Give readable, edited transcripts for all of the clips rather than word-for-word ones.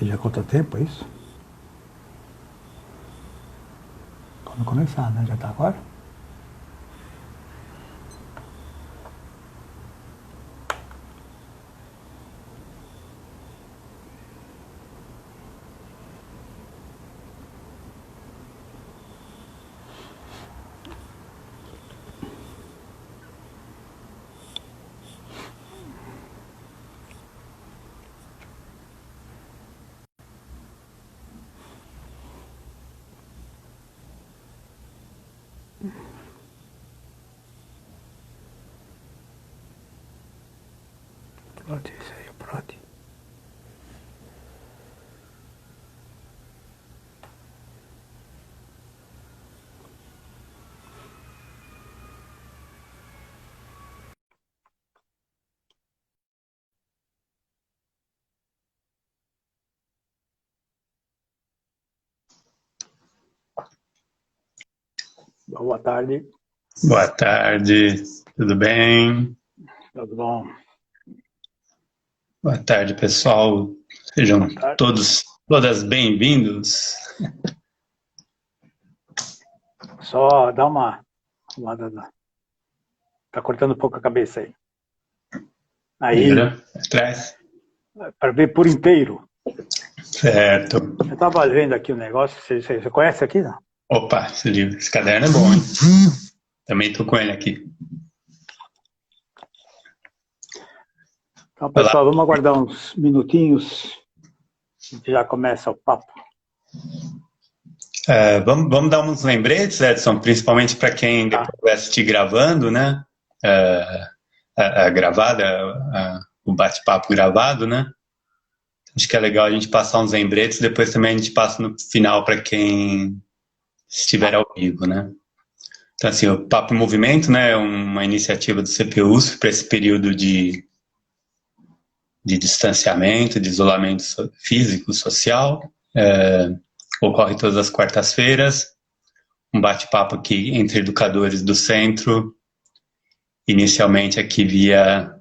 E já conta tempo, é isso? Quando começar, né? Já tá agora? Pronto, isso aí, pronto. Boa tarde. Boa tarde, tudo bem? Tudo bom? Boa tarde, pessoal. Sejam Boa tarde. todas bem-vindos. Só dá uma... Tá cortando um pouco a cabeça aí. Aí, Vira atrás. para ver por inteiro. Certo. Eu tava vendo aqui um negócio, você conhece aqui, não? Opa, esse caderno é bom, hein? Também tô com ele aqui. Então, Olá. pessoal, vamos aguardar uns minutinhos. A gente já começa o papo. Vamos dar uns lembretes, Edson, principalmente para quem depois vai assistir gravando, né? O bate-papo gravado, né? Acho que é legal a gente passar uns lembretes, depois também a gente passa no final para quem estiver ao vivo, né? Então, assim, o Papo em Movimento, né, é uma iniciativa do CPUSP para esse período de distanciamento, de isolamento físico, social. Ocorre todas as quartas-feiras, um bate-papo aqui entre educadores do centro, inicialmente aqui via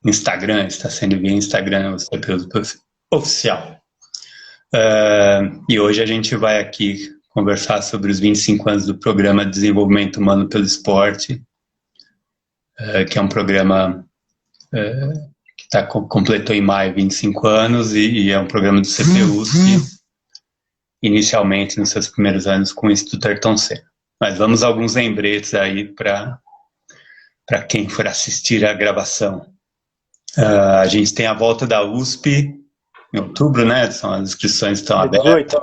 Instagram, está sendo via Instagram o CPUSP oficial. E hoje a gente vai aqui conversar sobre os 25 anos do Programa de Desenvolvimento Humano pelo Esporte, que é um programa que completou em maio 25 anos e é um programa do CPUSP, inicialmente nos seus primeiros anos com o Instituto Ayrton Senna. Mas vamos a alguns lembretes aí para quem for assistir a gravação. A gente tem a volta da USP em outubro, né? As inscrições estão abertas,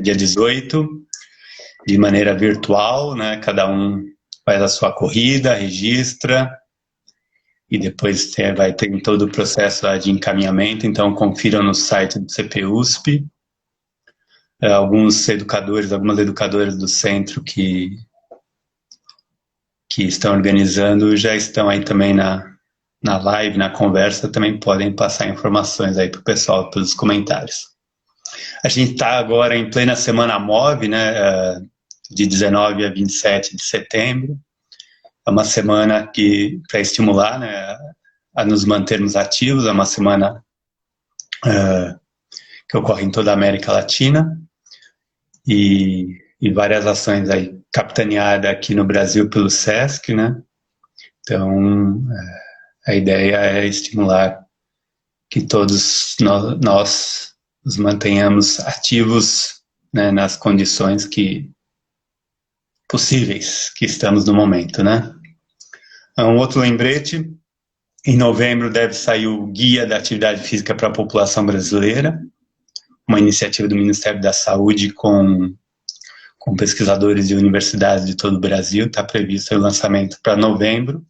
dia 18, de maneira virtual, né? Cada um faz a sua corrida, registra, e depois vai ter todo o processo de encaminhamento, então confiram no site do CPUSP. Algumas educadoras do centro que estão organizando já estão aí também na live, na conversa, também podem passar informações aí para o pessoal pelos comentários. A gente está agora em plena Semana MOVE, né, de 19 a 27 de setembro. É uma semana para estimular, né, a nos mantermos ativos, é uma semana que ocorre em toda a América Latina, e várias ações aí capitaneadas aqui no Brasil pelo SESC, né? Então, a ideia é estimular que todos nós nos mantenhamos ativos, né, nas condições possíveis que estamos no momento, né? Um outro lembrete: em novembro deve sair o Guia da Atividade Física para a População Brasileira, uma iniciativa do Ministério da Saúde com pesquisadores de universidades de todo o Brasil. Está previsto o lançamento para novembro.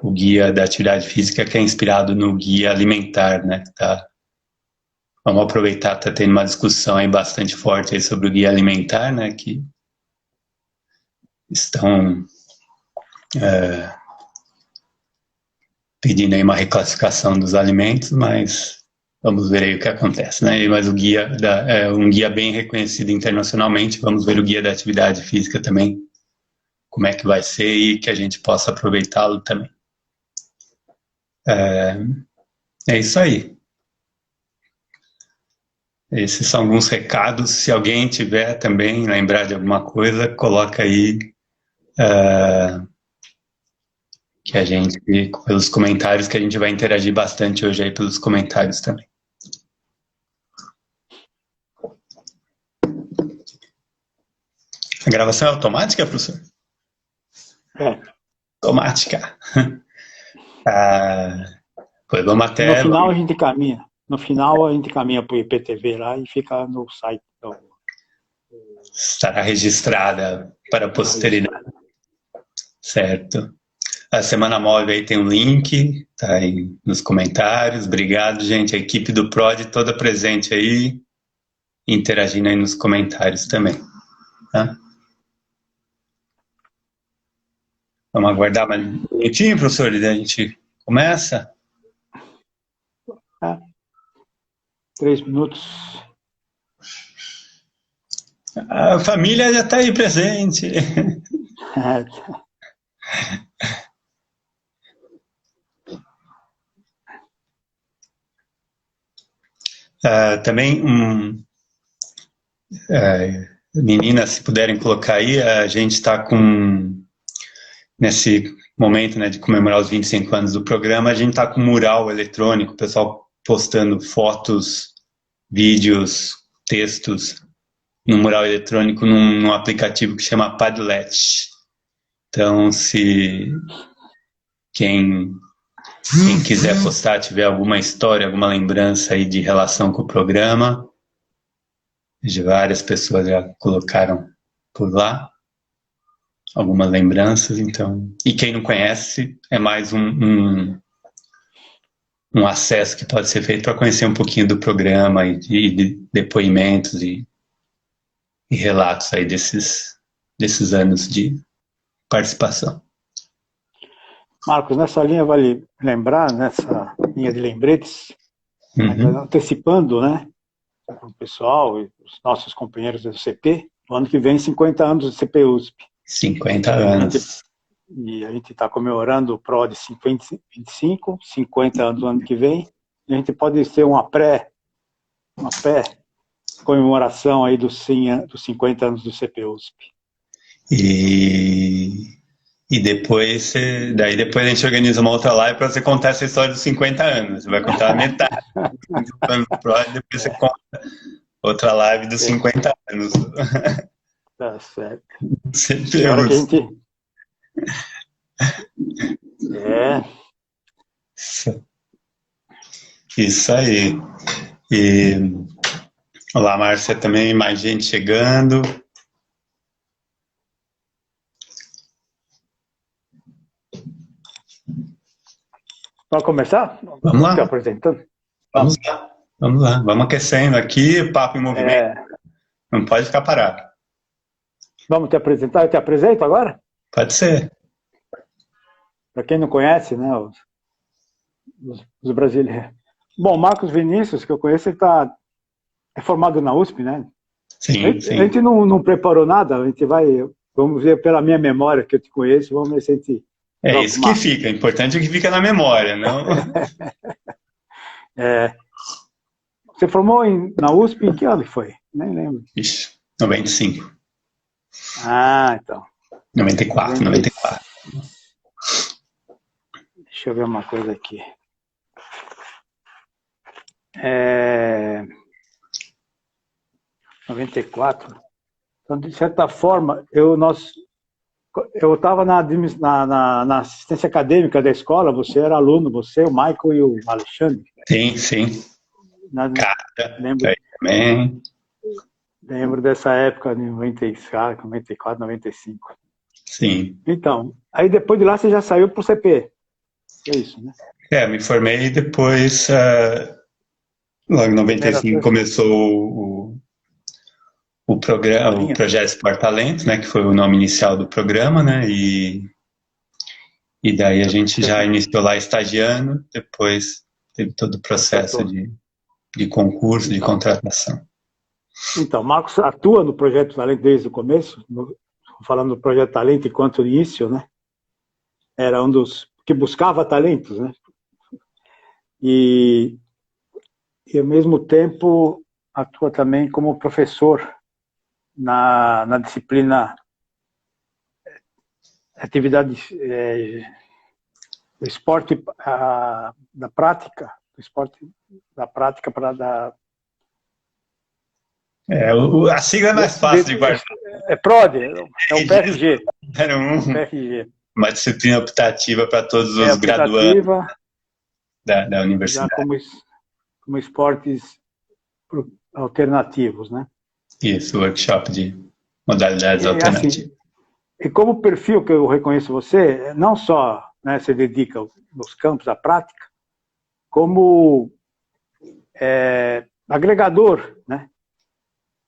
O Guia da Atividade Física, que é inspirado no Guia Alimentar, né? Vamos aproveitar, está tendo uma discussão aí bastante forte aí sobre o Guia Alimentar, né? Que estão pedindo aí uma reclassificação dos alimentos, mas vamos ver aí o que acontece, né? Mas o guia é um guia bem reconhecido internacionalmente. Vamos ver o Guia da Atividade Física também, como é que vai ser e que a gente possa aproveitá-lo também. É isso aí. Esses são alguns recados. Se alguém tiver também, lembrar de alguma coisa, coloca aí que a gente, pelos comentários, que a gente vai interagir bastante hoje aí pelos comentários também. A gravação é automática, professor? É. Automática. Pois vamos até... No final a gente caminha. No final a gente caminha para o IPTV lá e fica no site. Estará registrada para a posteridade. Certo. A Semana Móvel aí tem um link, tá aí nos comentários. Obrigado, gente. A equipe do PROD toda presente aí, interagindo aí nos comentários também. Tá? Vamos aguardar mais um minutinho, professor, e a gente começa? 3 minutos. A família já está aí presente. Também, meninas, se puderem colocar aí, a gente está com, nesse momento, né, de comemorar os 25 anos do programa, a gente está com um mural eletrônico, o pessoal postando fotos, vídeos, textos, no mural eletrônico num aplicativo que chama Padlet. Então, se quem quiser postar, tiver alguma história, alguma lembrança aí de relação com o programa, de várias pessoas já colocaram por lá algumas lembranças, então. E quem não conhece, é mais um acesso que pode ser feito para conhecer um pouquinho do programa e de depoimentos e relatos aí desses anos de participação. Marcos, nessa linha vale lembrar, nessa linha de lembretes, antecipando, né, o pessoal e os nossos companheiros do CP, no ano que vem, 50 anos do CP USP. 50 anos. E a gente está comemorando o PROD 25, 50 anos no ano que vem, e a gente pode ser uma pré-comemoração aí dos 50 anos do CP USP. E depois, depois a gente organiza uma outra live para você contar essa história dos 50 anos. Você vai contar a metade do ano do PROD, depois você conta outra live dos 50 anos. Tá certo. CP Agora que a USP. gente... Isso aí. E olá, Márcia, também, mais gente chegando. Vamos começar? Vamos lá. Te apresentando? Vamos lá. Vamos aquecendo aqui, papo em movimento. Não pode ficar parado. Vamos te apresentar? Eu te apresento agora? Pode ser. Para quem não conhece, né, os brasileiros. Bom, Marcos Vinícius, que eu conheço, ele é formado na USP, né? Sim, sim. A gente não preparou nada, a gente vamos ver pela minha memória que eu te conheço, vamos ver se a gente... É isso que fica, importante é que fica na memória, não? Você formou na USP em que ano que foi? Nem lembro. Ixi, 95. Ah, então. 94. Deixa eu ver uma coisa aqui. 94. Então, de certa forma, eu estava na assistência acadêmica da escola, você era aluno, você, o Michael e o Alexandre. Sim. Lembro dessa época, de 94, 95. Sim. Então, aí depois de lá você já saiu para o CP. É isso, né? Me formei depois, logo em 95 começou o programa, o projeto Sport Talento, né, que foi o nome inicial do programa, né, e daí a gente já iniciou lá estagiando, depois teve todo o processo de concurso, de contratação. Então, Marcos atua no Projeto Talento desde o começo, falando do Projeto Talento enquanto início, né, era um dos que buscava talentos, né, e ao mesmo tempo atua também como professor na disciplina atividade do esporte da prática, do esporte da prática para a sigla é mais fácil de guardar. É PROD, é o PFG. Era PFG. Uma disciplina optativa para todos os graduandos da universidade. Como esportes alternativos, né? Isso, workshop de modalidades alternativas. Assim, e como perfil que eu reconheço você, não só, né, se dedica nos campos à prática, como agregador, né?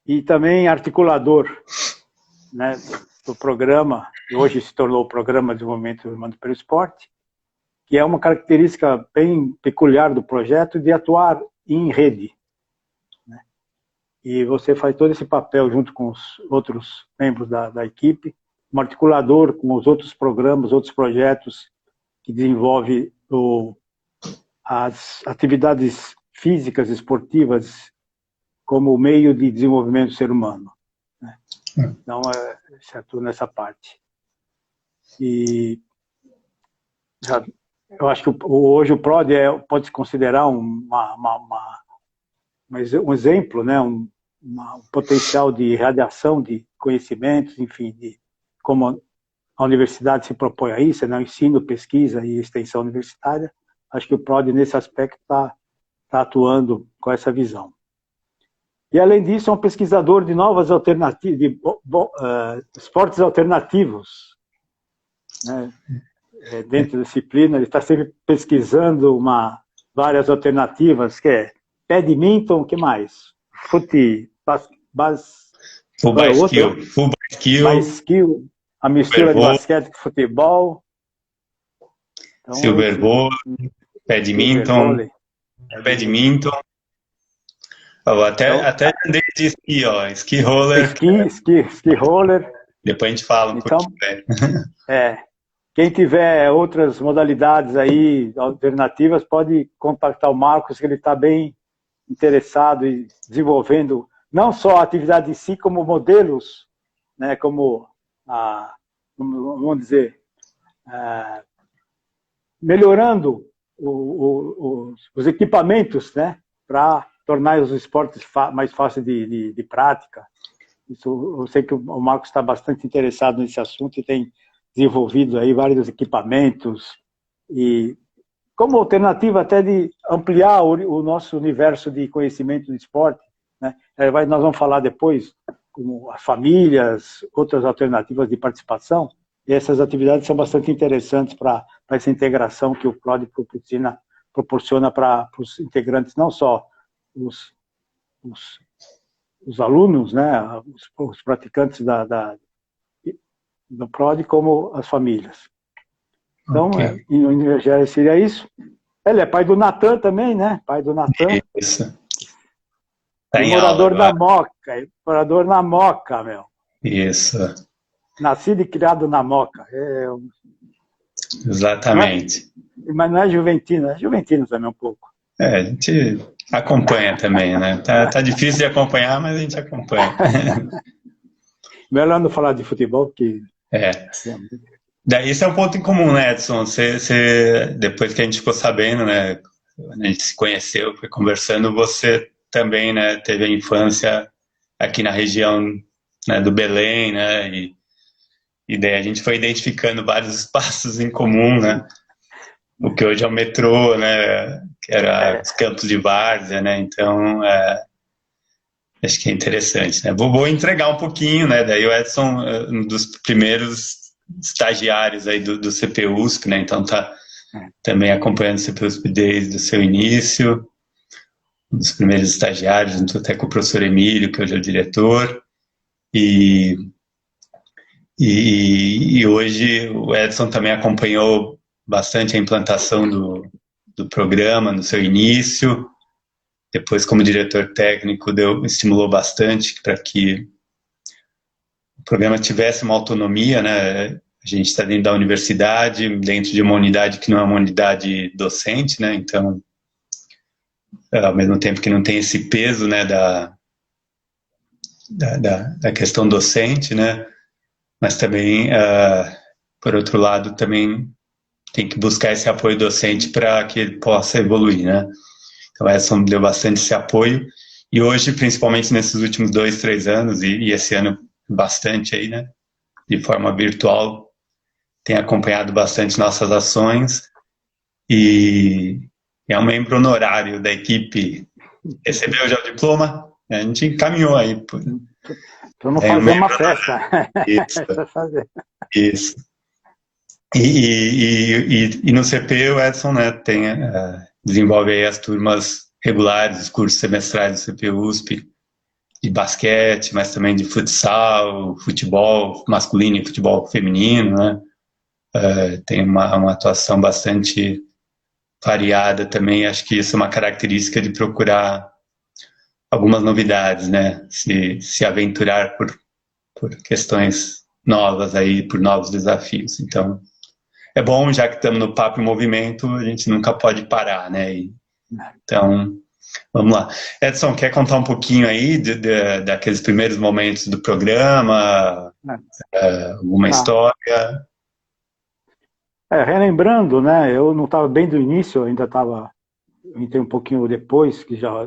E também articulador, né, do programa, que hoje se tornou o Programa de Desenvolvimento Humano pelo Esporte, que é uma característica bem peculiar do projeto de atuar em rede. Né? E você faz todo esse papel junto com os outros membros da equipe, um articulador com os outros programas, outros projetos que desenvolve as atividades físicas, esportivas, como meio de desenvolvimento do ser humano. Né? Então, você atua nessa parte. E eu acho que hoje o PROD pode se considerar um exemplo, né? um potencial de radiação de conhecimentos, enfim, de como a universidade se propõe a isso, né? Ensino, pesquisa e extensão universitária. Acho que o PROD, nesse aspecto, está atuando com essa visão. E, além disso, é um pesquisador de novas alternativas, de esportes alternativos. Né? Dentro da disciplina, ele está sempre pesquisando várias alternativas, que é badminton, o que mais? Full skill, a mistura de basquete com futebol. Então, silverball, badminton. Até andei de esqui, esqui roller. Esqui roller. Depois a gente fala um pouquinho. Quem tiver outras modalidades aí, alternativas, pode contactar o Marcos, que ele está bem interessado em desenvolvendo não só a atividade em si, como modelos, né, como, vamos dizer, melhorando os equipamentos, né, para tornar os esportes mais fáceis de prática. Isso, eu sei que o Marcos está bastante interessado nesse assunto e tem desenvolvido aí vários equipamentos e como alternativa até de ampliar o nosso universo de conhecimento do esporte, né? Nós vamos falar depois como as famílias, outras alternativas de participação, e essas atividades são bastante interessantes para essa integração que o PROD proporciona para os integrantes, não só os alunos, né, os praticantes do PROD, como as famílias. Então, em Univergéria seria isso. Ele é pai do Natan também, né? Pai do Natan. Isso. Morador da Moca. Morador na Moca, meu. Isso. Nascido e criado na Moca. Exatamente. Mas não é juventino, é juventino também um pouco. A gente acompanha também, né? Tá difícil de acompanhar, mas a gente acompanha. Melhor não falar de futebol, porque... Daí isso é um ponto em comum, né, Edson? Depois que a gente ficou sabendo, né, a gente se conheceu, foi conversando, você também, né, teve a infância aqui na região, né, do Belém, né, e daí a gente foi identificando vários espaços em comum, né, o que hoje é o metrô, né, que era os campos de várzea, né, então acho que é interessante, né. Vou entregar um pouquinho, né, daí o Edson, um dos primeiros estagiários aí do CPUSP, né, então tá também acompanhando o CPUSP desde o seu início, um dos primeiros estagiários, junto até com o professor Emílio, que hoje é o diretor, e hoje o Edson também acompanhou bastante a implantação do programa no seu início, depois como diretor técnico estimulou bastante para que o programa tivesse uma autonomia, né? A gente está dentro da universidade, dentro de uma unidade que não é uma unidade docente, né? Então, ao mesmo tempo que não tem esse peso, né, da questão docente, né? Mas também, por outro lado, também tem que buscar esse apoio docente para que ele possa evoluir, né? Então, a Edson deu bastante esse apoio. E hoje, principalmente nesses últimos 2, 3 anos, e esse ano bastante aí, né? De forma virtual, tem acompanhado bastante nossas ações e é um membro honorário da equipe. Recebeu já o diploma? A gente encaminhou aí. Para não fazer uma festa. Isso. Isso. E no CP o Edson, né, desenvolve aí as turmas regulares, os cursos semestrais do CP USP, de basquete, mas também de futsal, futebol masculino e futebol feminino, né? Tem uma atuação bastante variada também. Acho que isso é uma característica de procurar algumas novidades, né? Se aventurar por questões novas aí, por novos desafios. Então, é bom, já que estamos no Papo em Movimento, a gente nunca pode parar, né? Então, vamos lá. Edson, quer contar um pouquinho aí daqueles primeiros momentos do programa? Alguma história? Relembrando, né? Eu não estava bem do início, eu ainda estava... Entrei um pouquinho depois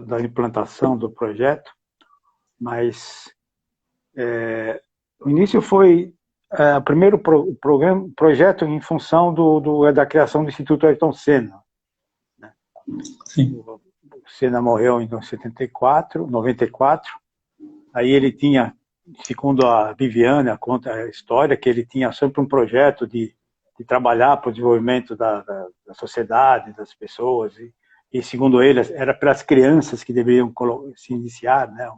da implantação do projeto, mas o início foi o primeiro projeto em função da criação do Instituto Ayrton Senna. Né? Sim. O Senna morreu em 94, aí ele tinha, segundo a Viviane, conta a história, que ele tinha sempre um projeto de trabalhar para o desenvolvimento da sociedade, das pessoas, e segundo ele, era para as crianças que deveriam se iniciar, né,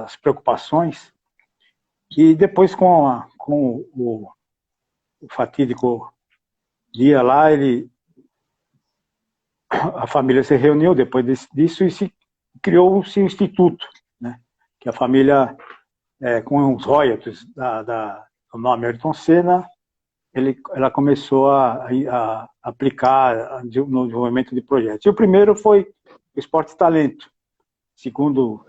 as preocupações. E depois, com o fatídico dia lá, a família se reuniu depois disso e criou-se um instituto, né, que a família, com os royalties do nome Ayrton Senna, ela começou a aplicar no desenvolvimento de projetos. E o primeiro foi o Esporte Talento. Segundo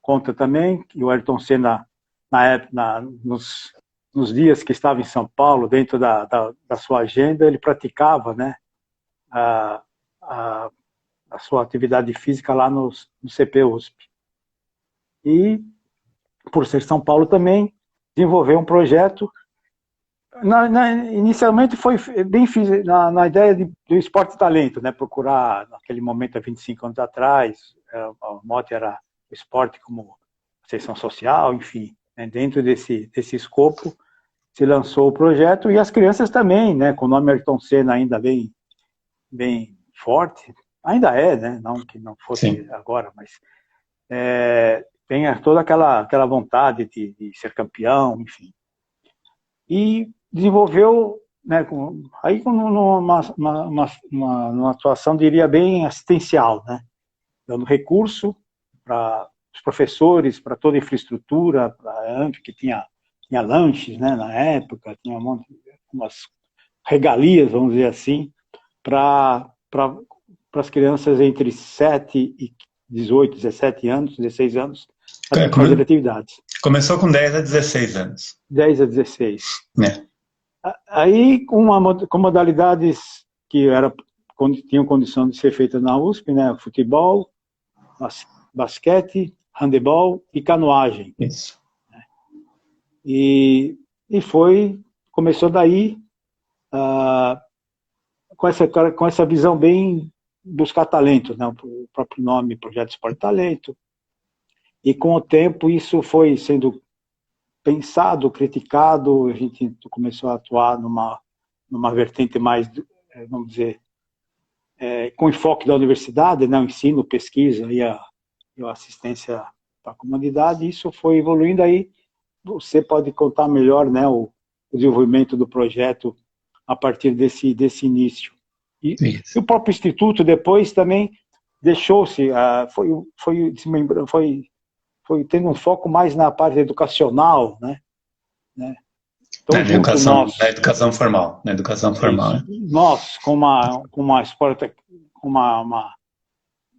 conta também que o Ayrton Senna, na época, nos dias que estava em São Paulo, dentro da sua agenda, ele praticava, né, a sua atividade física lá no CP USP. E, por ser São Paulo também, desenvolveu um projeto. Inicialmente foi bem na ideia do Esporte Talento, né? Procurar, naquele momento, há 25 anos atrás, o mote era o esporte como seção social, enfim, né? Dentro desse escopo se lançou o projeto, e as crianças também, né? Com o nome Ayrton Senna ainda bem forte, ainda né? Não que não fosse Sim. agora, mas tem toda aquela vontade de ser campeão, enfim. E desenvolveu, né, aí numa atuação, diria bem, assistencial, né, dando recurso para os professores, para toda a infraestrutura, para a AMP, que tinha lanches, né, na época, tinha umas regalias, vamos dizer assim, para as crianças entre 7 e 18, 17 anos, 16 anos, fazer atividades. Começou com 10 a 16 anos. 10 a 16. Aí, com modalidades que tinham condição de ser feitas na USP, né? Futebol, basquete, handebol e canoagem. Isso. E começou daí, com essa visão bem buscar talento, né? O próprio nome, Projeto Esporte Talento. E com o tempo isso foi sendo pensado, criticado, a gente começou a atuar numa vertente mais, vamos dizer, com enfoque da universidade, né, o ensino, pesquisa e a assistência para a comunidade. Isso foi evoluindo. Aí você pode contar melhor, né, o desenvolvimento do projeto a partir desse início. E o próprio Instituto depois também deixou-se, foi tendo um foco mais na parte educacional, né? Então, na educação formal. Na educação formal. Nós, com uma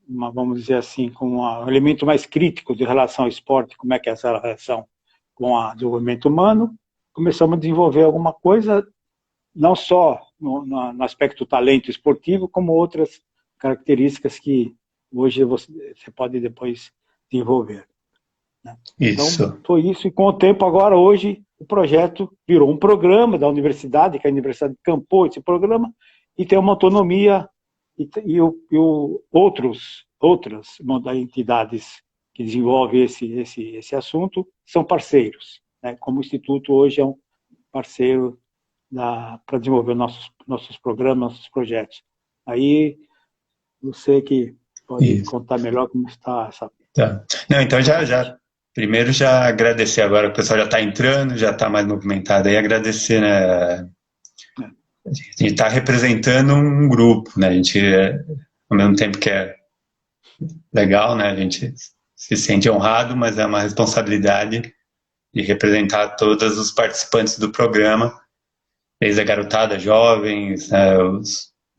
vamos dizer assim, com um elemento mais crítico de relação ao esporte, como é que é essa relação com o desenvolvimento humano, começamos a desenvolver alguma coisa, não só no aspecto do talento esportivo, como outras características que hoje você pode depois desenvolver. Né? Isso. Então, foi isso, e com o tempo agora, hoje, o projeto virou um programa da universidade, que a Universidade campou esse programa, e tem uma autonomia, e outras entidades que desenvolvem esse assunto são parceiros, né? Como o Instituto hoje é um parceiro para desenvolver nossos programas, nossos projetos. Aí, você que pode contar melhor como está essa... Tá. Não, então primeiro já agradecer agora, o pessoal já está entrando, já está mais movimentado aí, agradecer, né? A gente está representando um grupo, né? A gente, ao mesmo tempo que é legal, né? A gente se sente honrado, mas é uma responsabilidade de representar todos os participantes do programa, desde a garotada, jovens, né,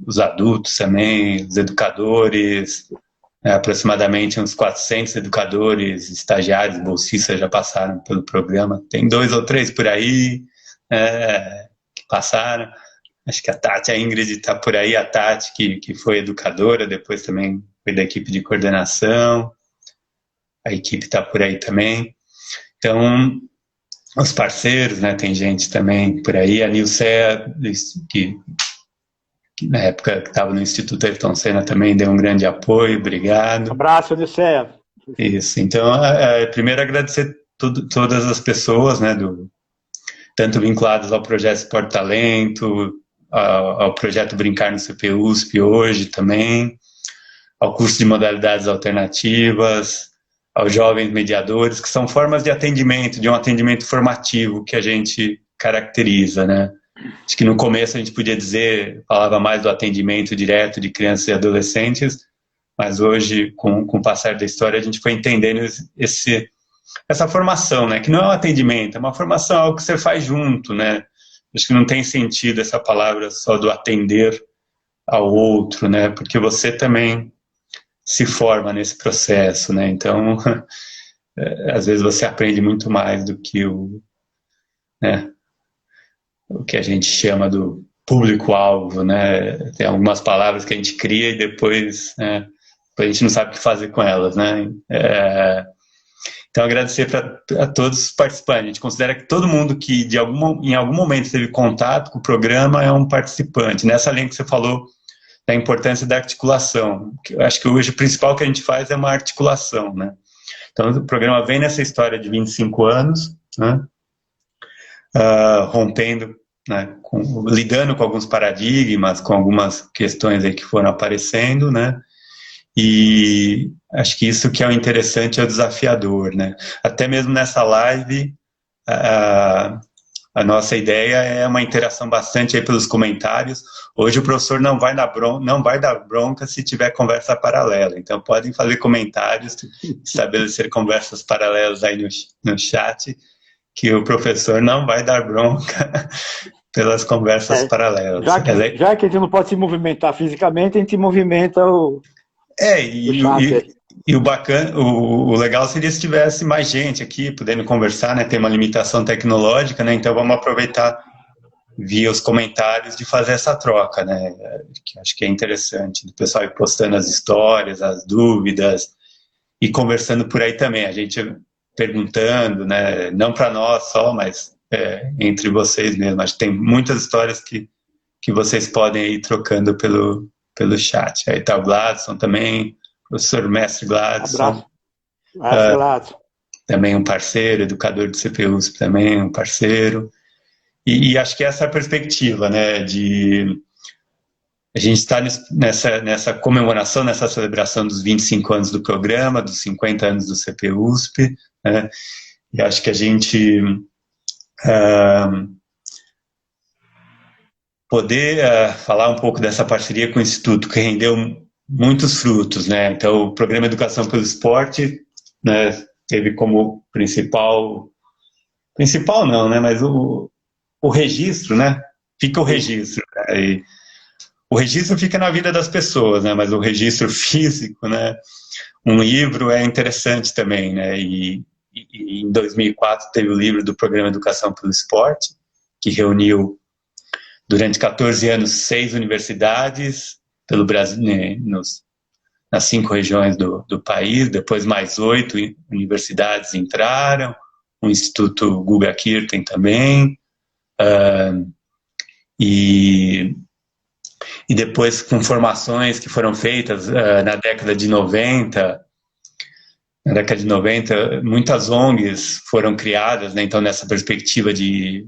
os adultos também, os educadores, aproximadamente uns 400 educadores, estagiários, bolsistas já passaram pelo programa. Tem 2 ou 3 por aí que passaram. Acho que a Tati, a Ingrid está por aí, a Tati que foi educadora, depois também foi da equipe de coordenação. A equipe está por aí também. Então, os parceiros, né, tem gente também por aí. A Nilcea, que na época que estava no Instituto Ayrton Senna, também deu um grande apoio, obrigado. Um abraço, Nilcea. Isso, então, primeiro agradecer todas as pessoas, né, tanto vinculadas ao projeto Sport Talento, ao projeto Brincar no CPUSP hoje também, ao curso de modalidades alternativas, aos jovens mediadores, que são formas de atendimento, de um atendimento formativo que a gente caracteriza, né? Acho que no começo a gente podia falava mais do atendimento direto de crianças e adolescentes, mas hoje, com o passar da história, a gente foi entendendo essa formação, né? Que não é um atendimento, é uma formação, é algo que você faz junto, né? Acho que não tem sentido essa palavra só do atender ao outro, né? Porque você também se forma nesse processo, né? Então, às vezes você aprende muito mais do que o que a gente chama do público-alvo, né? Tem algumas palavras que a gente cria e depois a gente não sabe o que fazer com elas, né? Então, agradecer a todos os participantes. A gente considera que todo mundo que em algum momento teve contato com o programa é um participante. Nessa linha que você falou da importância da articulação. Eu acho que hoje o principal que a gente faz é uma articulação, né? Então, o programa vem nessa história de 25 anos, né? Rompendo, né, lidando com alguns paradigmas, com algumas questões aí que foram aparecendo, né? E acho que isso que é o interessante, é o desafiador, né? Até mesmo nessa live, a nossa ideia é uma interação bastante aí pelos comentários. Hoje o professor não vai dar bronca se tiver conversa paralela, então podem fazer comentários, estabelecer conversas paralelas aí no chat, que o professor não vai dar bronca pelas conversas paralelas. Já que a gente não pode se movimentar fisicamente, a gente movimenta o chat. E o bacana, o legal seria se tivesse mais gente aqui, podendo conversar, né? Tem uma limitação tecnológica, né? Então vamos aproveitar via os comentários de fazer essa troca, né? Que acho que é interessante, o pessoal ir postando as histórias, as dúvidas, e conversando por aí também, a gente perguntando, né? Não para nós só, mas entre vocês mesmo. Acho que tem muitas histórias que vocês podem ir trocando pelo chat. Aí tá o Gladson também, professor Mestre Gladson. Abraço, Gladson. Também um parceiro, educador do CPUSP também, um parceiro. E acho que essa é a perspectiva, né, a gente está nessa comemoração, nessa celebração dos 25 anos do programa, dos 50 anos do CPUSP, né, e acho que a gente poder falar um pouco dessa parceria com o Instituto, que rendeu muitos frutos, né? Então, o programa Educação pelo Esporte, né, teve como principal não, né? Mas o registro, né? Fica o registro. Né? E o registro fica na vida das pessoas, né? Mas o registro físico, né? Um livro é interessante também, né? E em 2004 teve o livro do Programa Educação pelo Esporte, que reuniu durante 14 anos 6 universidades pelo Brasil, né, nas 5 regiões do país, depois mais 8 universidades entraram, o Instituto Guga Kirten também, e depois com formações que foram feitas na década de 90, muitas ONGs foram criadas, né, então nessa perspectiva de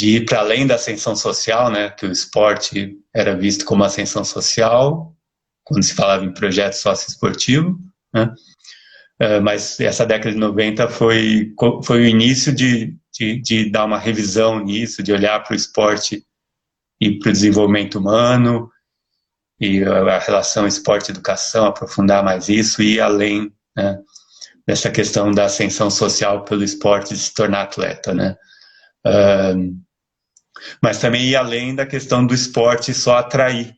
ir para além da ascensão social, né, que o esporte era visto como ascensão social, quando se falava em projeto socioesportivo, né, mas essa década de 90 foi o início de dar uma revisão nisso, de olhar para o esporte e para o desenvolvimento humano, e a relação esporte-educação, aprofundar mais isso, e ir além, né, dessa questão da ascensão social pelo esporte de se tornar atleta, né. Mas também ir além da questão do esporte só atrair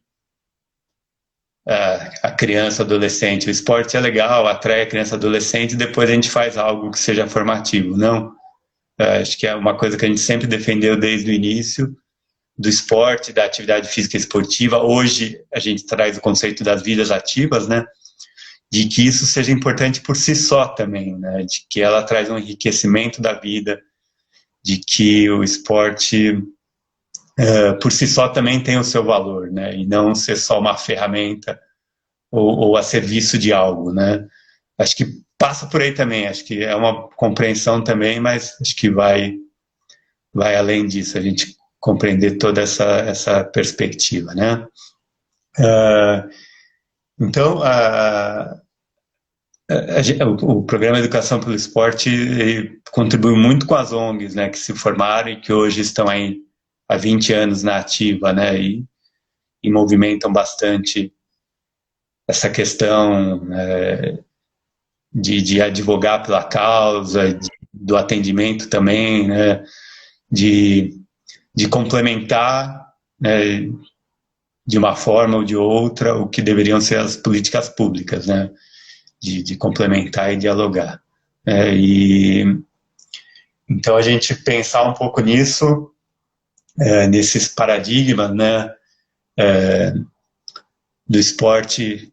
a criança, adolescente. O esporte é legal, atrai a criança, adolescente, e depois a gente faz algo que seja formativo. Não, acho que é uma coisa que a gente sempre defendeu desde o início, do esporte, da atividade física esportiva. Hoje a gente traz o conceito das vidas ativas, né? De que isso seja importante por si só também, né? De que ela traz um enriquecimento da vida, de que o esporte por si só também tem o seu valor, né? E não ser só uma ferramenta ou a serviço de algo, né? Acho que passa por aí também, acho que é uma compreensão também, mas acho que vai além disso, a gente compreender toda essa perspectiva, né? Então, o Programa Educação pelo Esporte contribui muito com as ONGs, né, que se formaram e que hoje estão aí há 20 anos na ativa, né, e movimentam bastante essa questão de advogar pela causa, do atendimento também, né, de complementar, né, de uma forma ou de outra o que deveriam ser as políticas públicas, né, de complementar e dialogar. Então a gente pensar um pouco nisso, nesses paradigmas, né, do esporte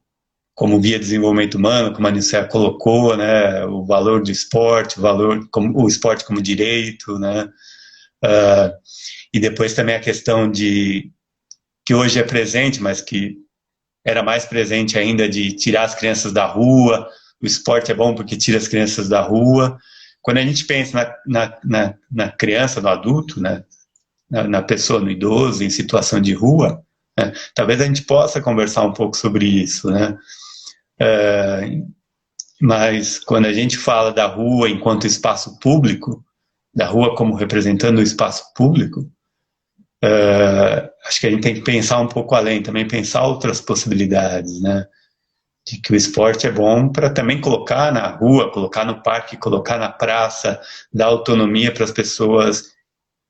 como via de desenvolvimento humano, como a Nicea colocou, né, o valor do esporte, o esporte como direito, né, e depois também a questão que hoje é presente, mas que era mais presente ainda, de tirar as crianças da rua. O esporte é bom porque tira as crianças da rua. Quando a gente pensa na criança, no adulto, né, na pessoa, no idoso, em situação de rua, né, talvez a gente possa conversar um pouco sobre isso, né? Mas quando a gente fala da rua enquanto espaço público, da rua como representando o espaço público, acho que a gente tem que pensar um pouco além, também pensar outras possibilidades, né? De que o esporte é bom para também colocar na rua, colocar no parque, colocar na praça, dar autonomia para as pessoas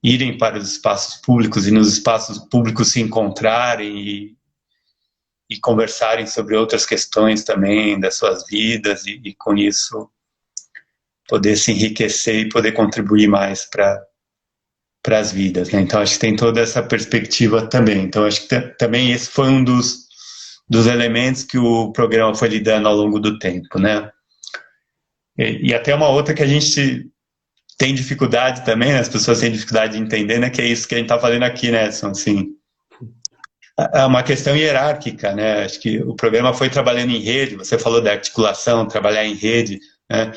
irem para os espaços públicos e nos espaços públicos se encontrarem e conversarem sobre outras questões também das suas vidas e com isso poder se enriquecer e poder contribuir mais para as vidas, né? Então acho que tem toda essa perspectiva também. Então acho que também esse foi um dos elementos que o programa foi lidando ao longo do tempo, né? E até uma outra que a gente tem dificuldade também, né? As pessoas têm dificuldade de entender, né? Que é isso que a gente está fazendo aqui, né, Edson? Assim, é uma questão hierárquica, né? Acho que o programa foi trabalhando em rede, você falou da articulação, trabalhar em rede, né?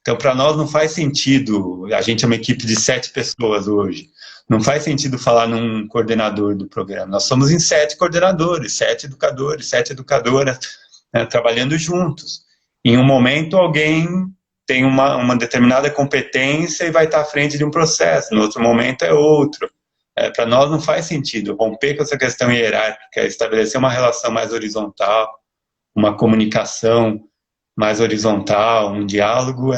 Então, para nós não faz sentido, a gente é uma equipe de 7 pessoas hoje, não faz sentido falar num coordenador do programa. Nós somos em 7 coordenadores, 7 educadores, 7 educadoras, né, trabalhando juntos. Em um momento, alguém tem uma determinada competência e vai estar à frente de um processo, no outro momento é outro. Para nós não faz sentido romper com essa questão hierárquica, estabelecer uma relação mais horizontal, uma comunicação mais horizontal, um diálogo,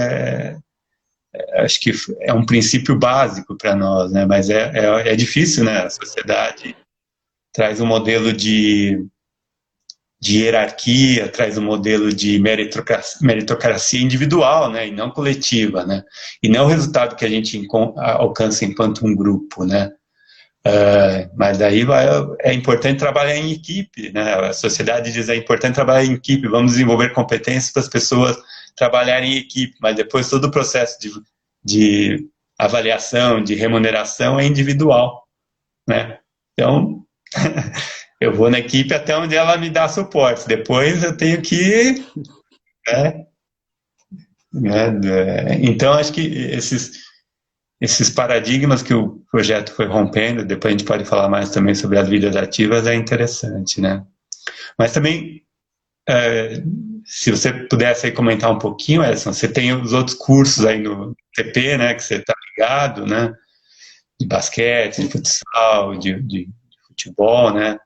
acho que é um princípio básico para nós, né? Mas é difícil, né? A sociedade traz um modelo de hierarquia, traz um modelo de meritocracia individual, né, e não coletiva, né, e não o resultado que a gente alcança enquanto um grupo, né. Mas daí é importante trabalhar em equipe, né, a sociedade diz é importante trabalhar em equipe, vamos desenvolver competências para as pessoas trabalharem em equipe, mas depois todo o processo de avaliação, de remuneração é individual, né, então eu vou na equipe até onde ela me dá suporte. Depois eu tenho que... Então, acho que esses paradigmas que o projeto foi rompendo, depois a gente pode falar mais também sobre as vidas ativas, é interessante, né? Mas também, se você pudesse aí comentar um pouquinho, Edson, você tem os outros cursos aí no TP, né, que você está ligado, né? De basquete, de futsal, de futebol, né?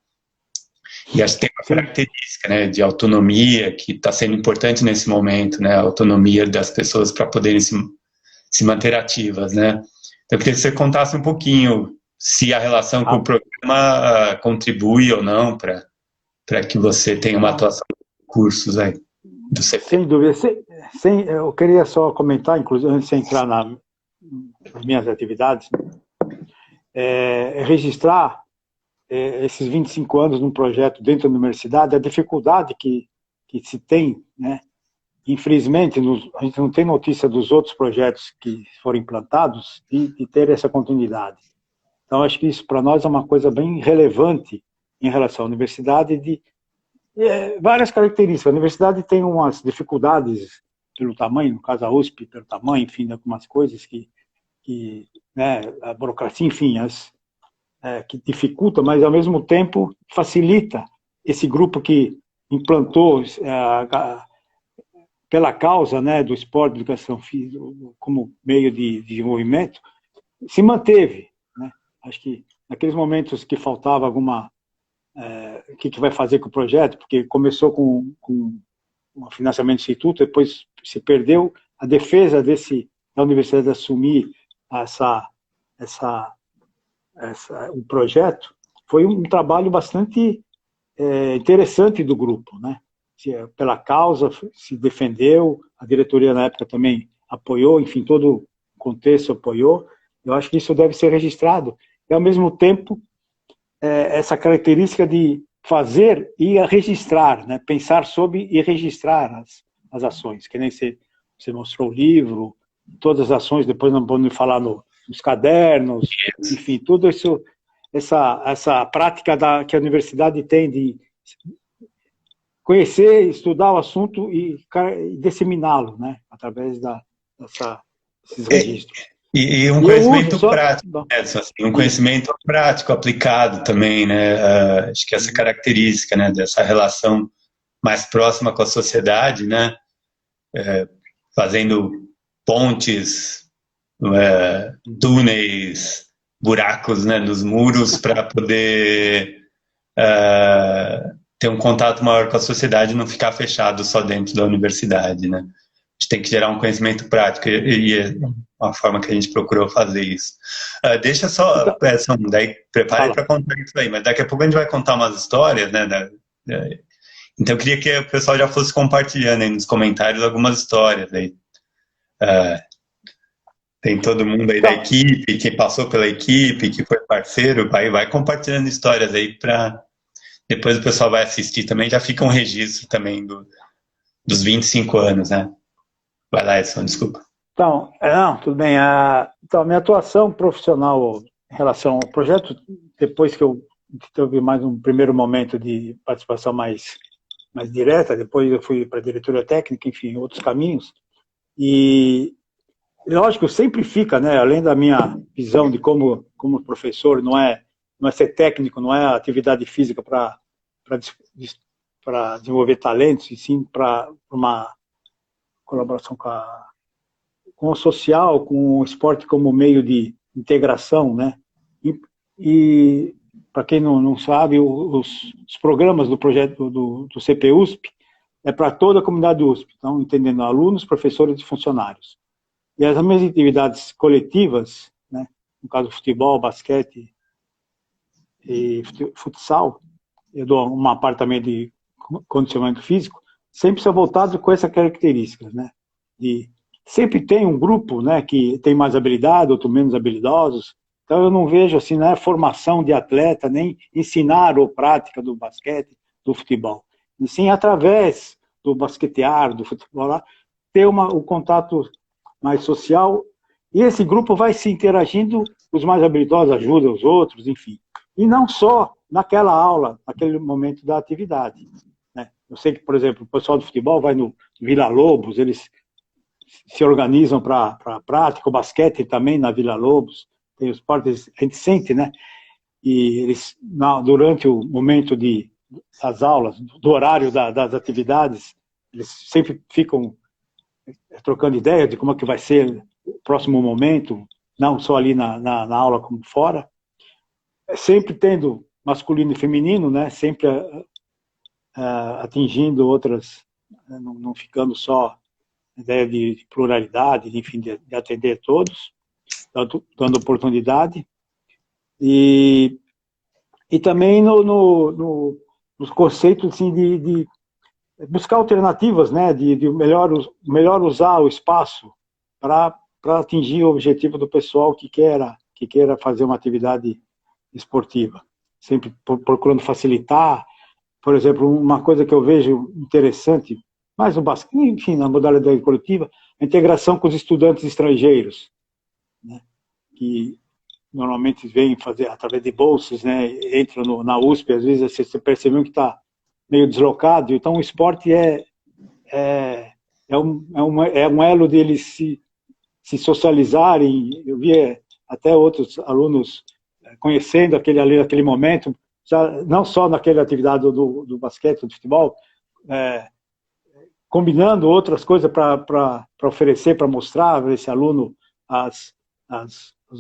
E acho que tem uma característica, né, de autonomia que está sendo importante nesse momento, né, a autonomia das pessoas para poderem se manter ativas, né. Então, eu queria que você contasse um pouquinho se a relação com o programa contribui ou não para que você tenha uma atuação em cursos aí do CP. Sem dúvida. Eu queria só comentar, inclusive, antes de entrar nas minhas atividades, registrar esses 25 anos num projeto dentro da universidade, a dificuldade que se tem, né? Infelizmente, a gente não tem notícia dos outros projetos que foram implantados de ter essa continuidade. Então, acho que isso para nós é uma coisa bem relevante em relação à universidade, de várias características. A universidade tem umas dificuldades pelo tamanho, no caso a USP, pelo tamanho, enfim, de algumas coisas que né, a burocracia, enfim, que dificulta, mas ao mesmo tempo facilita esse grupo que implantou pela causa, né, do esporte, da educação física como meio de desenvolvimento, se manteve, né? Acho que naqueles momentos que faltava alguma o que vai fazer com o projeto, porque começou com o financiamento do instituto, depois se perdeu a defesa da universidade assumir o projeto. Foi um trabalho bastante interessante do grupo, né? Pela causa, se defendeu, a diretoria na época também apoiou, enfim, todo o contexto apoiou. Eu acho que isso deve ser registrado. E, ao mesmo tempo, essa característica de fazer e registrar, né? Pensar sobre e registrar as ações, que nem você mostrou o livro, todas as ações, depois não podemos falar nos cadernos, enfim, tudo isso, essa prática que a universidade tem de conhecer, estudar o assunto e disseminá-lo, né, através desses registros. E um conhecimento prático, assim, um conhecimento prático aplicado também, né? Acho que essa característica, né, dessa relação mais próxima com a sociedade, né? Fazendo pontes, túneis, buracos, né, nos muros para poder ter um contato maior com a sociedade e não ficar fechado só dentro da universidade, né? A gente tem que gerar um conhecimento prático e é uma forma que a gente procurou fazer isso. Deixa só, daí prepare para contar isso aí, mas daqui a pouco a gente vai contar umas histórias, né? Então eu queria que o pessoal já fosse compartilhando aí nos comentários algumas histórias aí. Tem todo mundo aí da equipe, que passou pela equipe, que foi parceiro, vai compartilhando histórias aí para depois o pessoal vai assistir também, já fica um registro também dos 25 anos, né? Vai lá, Edson, desculpa. Então, tudo bem. Então, a minha atuação profissional em relação ao projeto, depois que eu tive mais um primeiro momento de participação mais direta, depois eu fui para a diretoria técnica, enfim, outros caminhos, e lógico, sempre fica, né, além da minha visão de como professor, não é ser técnico, não é atividade física para desenvolver talentos, e sim para uma colaboração com o social, com o esporte como meio de integração, né? E para quem não sabe, os programas do projeto do CPUSP é para toda a comunidade USP, então entendendo alunos, professores e funcionários. E as minhas atividades coletivas, né? No caso futebol, basquete, e futsal, eu dou uma parte também de condicionamento físico, sempre são voltados com essas características, né? Sempre tem um grupo, né, que tem mais habilidade, outro menos habilidosos. Então eu não vejo assim, não é formação de atleta, nem ensinar ou prática do basquete, do futebol. E sim, através do basquetear, do futebol, ter o contato mais social, e esse grupo vai se interagindo, os mais habilidosos ajudam os outros, enfim. E não só naquela aula, naquele momento da atividade, né? Eu sei que, por exemplo, o pessoal do futebol vai no Vila Lobos, eles se organizam para a prática, o basquete também na Vila Lobos, tem os esportes, a gente sente, né? E eles, durante o momento das aulas, do horário das atividades, eles sempre ficam trocando ideia de como é que vai ser o próximo momento, não só ali na aula como fora, sempre tendo masculino e feminino, né? Sempre atingindo outras, não ficando só ideia de pluralidade, enfim, de atender todos, dando oportunidade, e também nos conceitos assim, de buscar alternativas, né, de melhor usar o espaço para atingir o objetivo do pessoal que queira fazer uma atividade esportiva, sempre procurando facilitar. Por exemplo, uma coisa que eu vejo interessante, mais no basquete, enfim, na modalidade coletiva, a integração com os estudantes estrangeiros, né, que normalmente vêm fazer através de bolsas, né, entram na USP, às vezes você percebe que está meio deslocado, então o esporte é um elo deles se socializarem. Eu vi até outros alunos conhecendo aquele momento, já, não só naquela atividade do basquete, do futebol, combinando outras coisas para oferecer, para mostrar a esse aluno as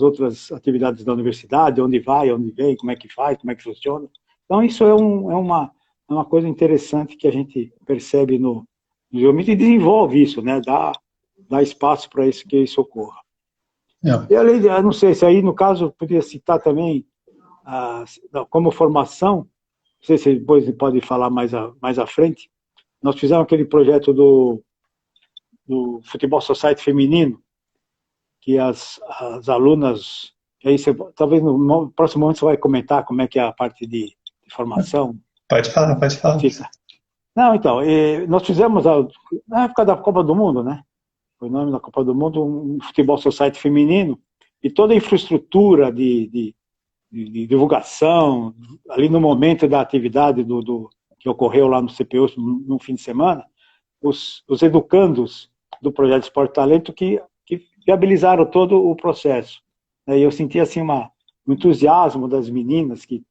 outras atividades da universidade, onde vai, onde vem, como é que faz, como é que funciona. Então, isso é uma coisa interessante que a gente percebe no geometria e desenvolve isso, né? Dá espaço para isso, que isso ocorra. E além, não sei se aí, no caso, podia citar também, como formação, não sei se depois pode falar mais à frente, nós fizemos aquele projeto do Futebol Society feminino, que as alunas, aí talvez no próximo momento você vai comentar como é que é a parte de formação. Pode falar. Não, então, nós fizemos, na época da Copa do Mundo, né? Foi o nome da Copa do Mundo, um Futebol Society feminino, e toda a infraestrutura de divulgação, ali no momento da atividade que ocorreu lá no CPU no fim de semana, os educandos do projeto Esporte Talento que viabilizaram todo o processo. E eu senti assim um entusiasmo das meninas e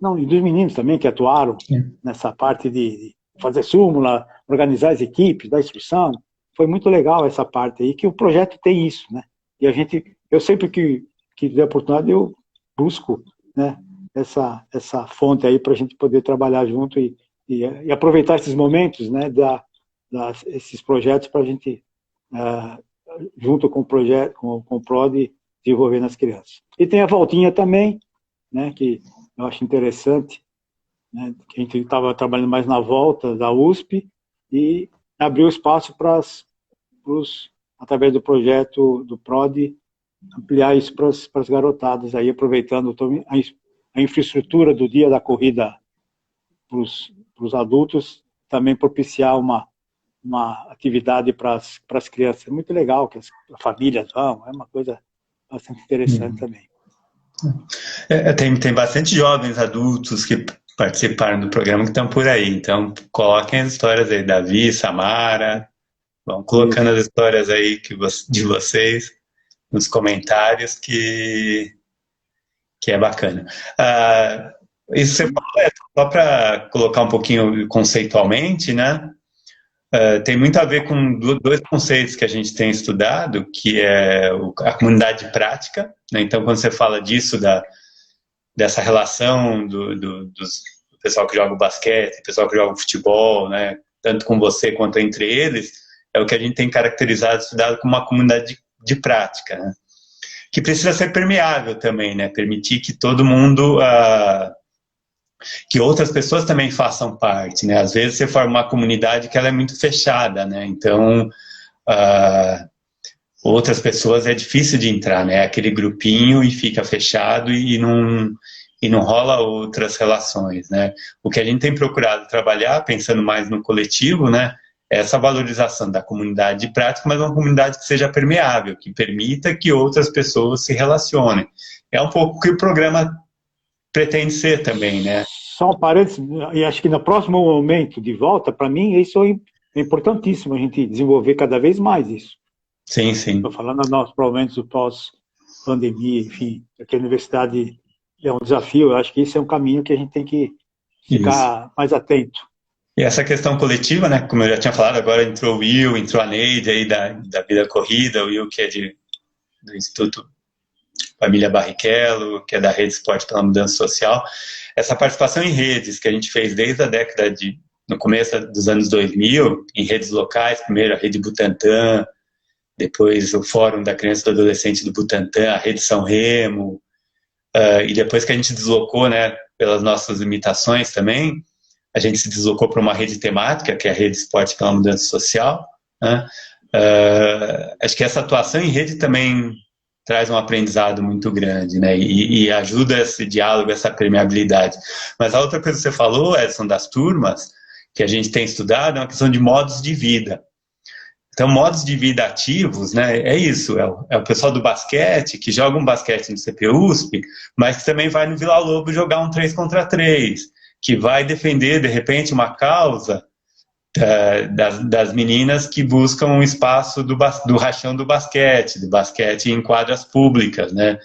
dos meninos também que atuaram nessa parte de fazer súmula, organizar as equipes, dar instrução. Foi muito legal essa parte aí, que o projeto tem isso, né? E eu sempre que tiver oportunidade, eu busco, né, essa fonte aí para a gente poder trabalhar junto e aproveitar esses momentos, né, esses projetos para a gente, junto com o projeto, com o PROD, desenvolver nas crianças. E tem a voltinha também, né, que eu acho interessante, né, que a gente estava trabalhando mais na volta da USP e abriu espaço através do projeto do PROD, ampliar isso para as garotadas, aí aproveitando a infraestrutura do dia da corrida para os adultos, também propiciar uma atividade para as crianças. É muito legal que as famílias vão, é uma coisa bastante interessante também. Tem bastante jovens adultos que participaram do programa que estão por aí, então coloquem as histórias aí, Davi, Samara, vão colocando as histórias aí de vocês nos comentários, que é bacana. Isso você falou, só para colocar um pouquinho conceitualmente, né? Tem muito a ver com dois conceitos que a gente tem estudado, que é a comunidade prática, né? Então, quando você fala disso, dessa relação do pessoal que joga o basquete, pessoal que joga o futebol, né? Tanto com você quanto entre eles, é o que a gente tem caracterizado, estudado como uma comunidade de prática, né? que precisa ser permeável também, né? Permitir que todo mundo, que outras pessoas também façam parte, né? Às vezes você forma uma comunidade que ela é muito fechada, né? Então, outras pessoas é difícil de entrar, né? Aquele grupinho e fica fechado e não rola outras relações, né? O que a gente tem procurado trabalhar, pensando mais no coletivo, né? É essa valorização da comunidade de prática, mas uma comunidade que seja permeável, que permita que outras pessoas se relacionem. É um pouco o que o programa pretende ser também, né? Só um parênteses, e acho que no próximo momento de volta, para mim, isso é importantíssimo, a gente desenvolver cada vez mais isso. Sim, sim. Estou falando nos momentos do pós-pandemia, enfim, aqui a universidade é um desafio, eu acho que esse é um caminho que a gente tem que ficar mais atento. E essa questão coletiva, né, como eu já tinha falado, agora entrou o Will, entrou a Neide aí da Vida Corrida, o Will que é do Instituto Família Barrichello, que é da Rede Esporte pela Mudança Social. Essa participação em redes que a gente fez desde a década no começo dos anos 2000, em redes locais, primeiro a Rede Butantã, depois o Fórum da Criança e do Adolescente do Butantã, a Rede São Remo, e depois que a gente deslocou, né, pelas nossas limitações também, a gente se deslocou para uma rede temática, que é a Rede Esporte pela Mudança Social, né? Acho que essa atuação em rede também traz um aprendizado muito grande, né? E ajuda esse diálogo, essa permeabilidade. Mas a outra coisa que você falou, Edson, das turmas, que a gente tem estudado, é uma questão de modos de vida. Então, modos de vida ativos, né, é isso, é o pessoal do basquete, que joga um basquete no CPUSP, mas que também vai no Vila Lobo jogar um 3 contra 3, que vai defender, de repente, uma causa das meninas que buscam um espaço do rachão do basquete em quadras públicas, né,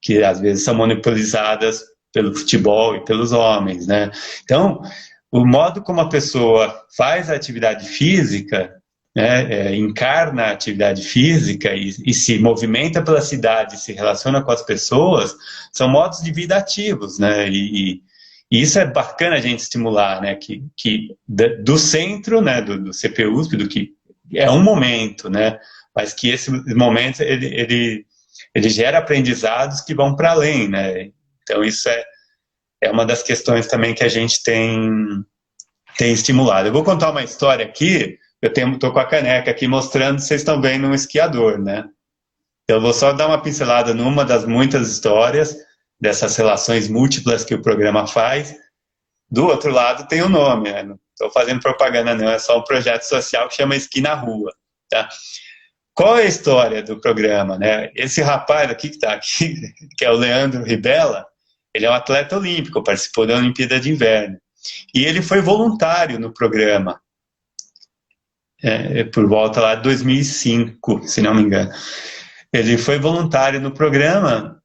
que às vezes são monopolizadas pelo futebol e pelos homens, né. Então, o modo como a pessoa faz a atividade física, né, encarna a atividade física e se movimenta pela cidade, se relaciona com as pessoas, são modos de vida ativos, né, e isso é bacana a gente estimular, né, que do centro, né, do CPUSP, do que é um momento, né, mas que esse momento ele gera aprendizados que vão para além, né, então isso é uma das questões também que a gente tem estimulado. Eu vou contar uma história aqui, eu estou com a caneca aqui mostrando, vocês estão vendo um esquiador, né, eu vou só dar uma pincelada numa das muitas histórias, dessas relações múltiplas que o programa faz. Do outro lado tem o nome, né? Não estou fazendo propaganda não, é só um projeto social que chama Esqui na Rua. Tá? Qual é a história do programa? Né? Esse rapaz aqui que está aqui, que é o Leandro Ribella, ele é um atleta olímpico, participou da Olimpíada de Inverno. E ele foi voluntário no programa, por volta lá de 2005, se não me engano. Ele foi voluntário no programa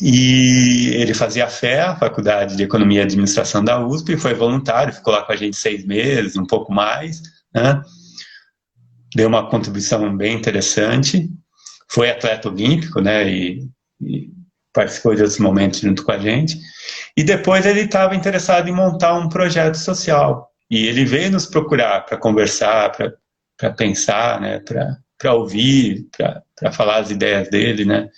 e ele fazia a Faculdade de Economia e Administração da USP, foi voluntário, ficou lá com a gente 6 meses, um pouco mais, né? Deu uma contribuição bem interessante, foi atleta olímpico, né? E participou de outros momentos junto com a gente, e depois ele estava interessado em montar um projeto social, e ele veio nos procurar para conversar, para pensar, né? Para ouvir, para falar as ideias dele, né?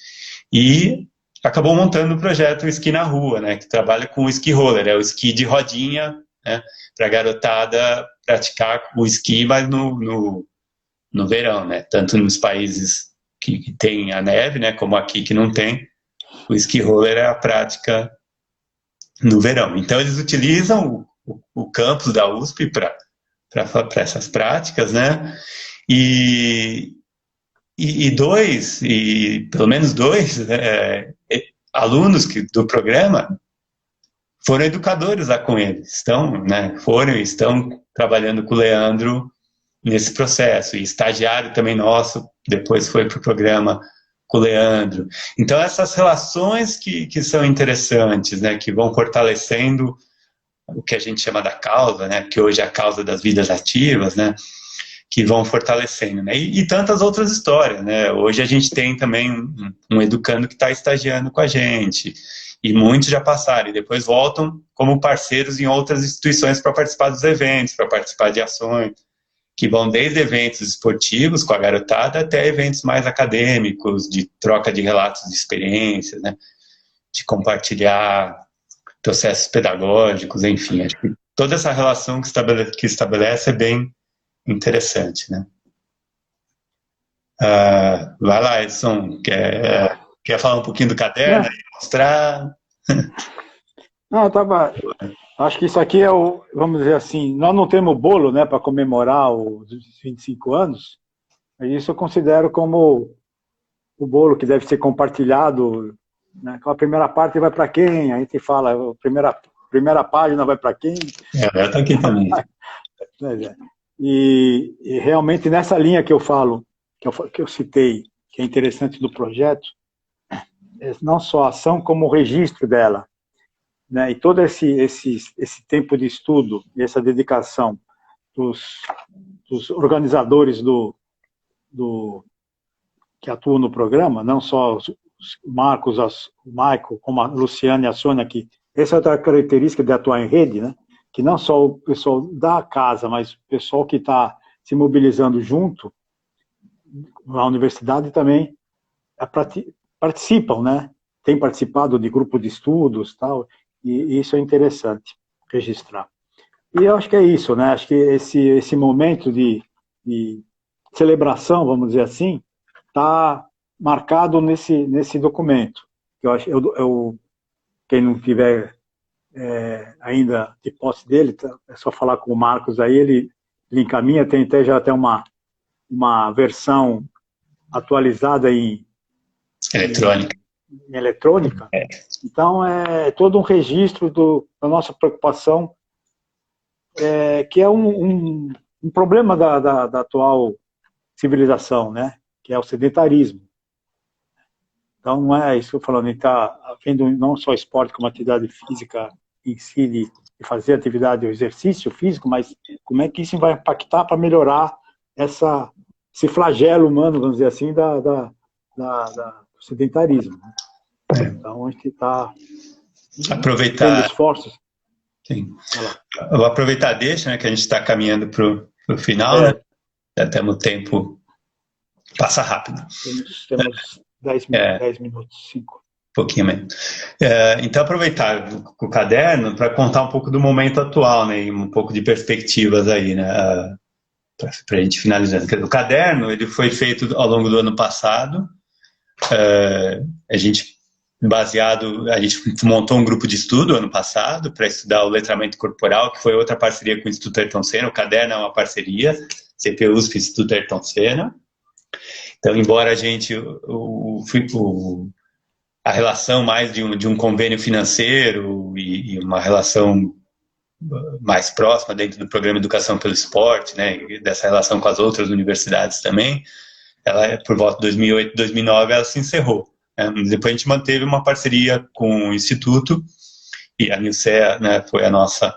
E acabou montando o projeto Esqui na Rua, né, que trabalha com o esqui roller, é o esqui de rodinha, né, para a garotada praticar o esqui, mas no verão, né, tanto nos países que tem a neve, né, como aqui que não tem, o esqui roller é a prática no verão. Então eles utilizam o campus da USP para essas práticas, né, e pelo menos dois alunos do programa foram educadores lá com eles, estão trabalhando com o Leandro nesse processo, e estagiário também nosso, depois foi para o programa com o Leandro. Então essas relações que são interessantes, né, que vão fortalecendo o que a gente chama da causa, né, que hoje é a causa das vidas ativas, né, que vão fortalecendo, né? E tantas outras histórias, né? Hoje a gente tem também um educando que está estagiando com a gente, e muitos já passaram, e depois voltam como parceiros em outras instituições para participar dos eventos, para participar de ações. que vão desde eventos esportivos com a garotada até eventos mais acadêmicos, de troca de relatos de experiências, né? De compartilhar processos pedagógicos, enfim. Acho que toda essa relação que estabelece é bem interessante, né? Vai lá, Edson, quer falar um pouquinho do caderno, mostrar? Não, acho que isso aqui vamos dizer assim, nós não temos bolo, né, para comemorar os 25 anos, mas isso eu considero como o bolo que deve ser compartilhado, né? A primeira parte vai para quem? A gente fala, a primeira página vai para quem? Eu estou aqui também. E realmente nessa linha que eu falo, que eu citei, que é interessante do projeto, não só a ação, como o registro dela, né? E todo esse tempo de estudo e essa dedicação dos organizadores que atuam no programa, não só os Marcos, o Michael, como a Luciana e a Sônia, que essa é outra característica de atuar em rede, né? Que não só o pessoal da casa, mas o pessoal que está se mobilizando junto na universidade também participam, né? Tem participado de grupo de estudos, tal, e isso é interessante registrar. E eu acho que é isso, né? Acho que esse momento de celebração, vamos dizer assim, está marcado nesse documento. Quem não tiver ainda de posse dele, é só falar com o Marcos aí, ele encaminha, tem até uma versão atualizada em eletrônica. Então, é todo um registro da nossa preocupação, que é um problema da atual civilização, né? Que é o sedentarismo. Então, não é isso que eu estou falando, está havendo não só esporte como atividade física em si, de fazer atividade, o exercício físico, mas como é que isso vai impactar para melhorar esse flagelo humano, vamos dizer assim, do sedentarismo. Né? Então, a gente está tendo esforços. Sim. Eu vou aproveitar deixa, né, que a gente está caminhando para o final, né? Já temos tempo, passa rápido. Temos 10 minutos, 5. Um pouquinho menos. Então, aproveitar o caderno para contar um pouco do momento atual, né, e um pouco de perspectivas aí, né, para a gente finalizando. O caderno ele foi feito ao longo do ano passado. A gente montou um grupo de estudo ano passado para estudar o letramento corporal, que foi outra parceria com o Instituto Ayrton Senna. O caderno é uma parceria, CPUSP, Instituto Ayrton Senna. Então, embora a gente, a relação mais de um convênio financeiro e uma relação mais próxima dentro do programa Educação pelo Esporte, né, e dessa relação com as outras universidades também, ela, por volta de 2008, 2009, ela se encerrou. Depois a gente manteve uma parceria com o Instituto, e a Nilcea, né, foi a nossa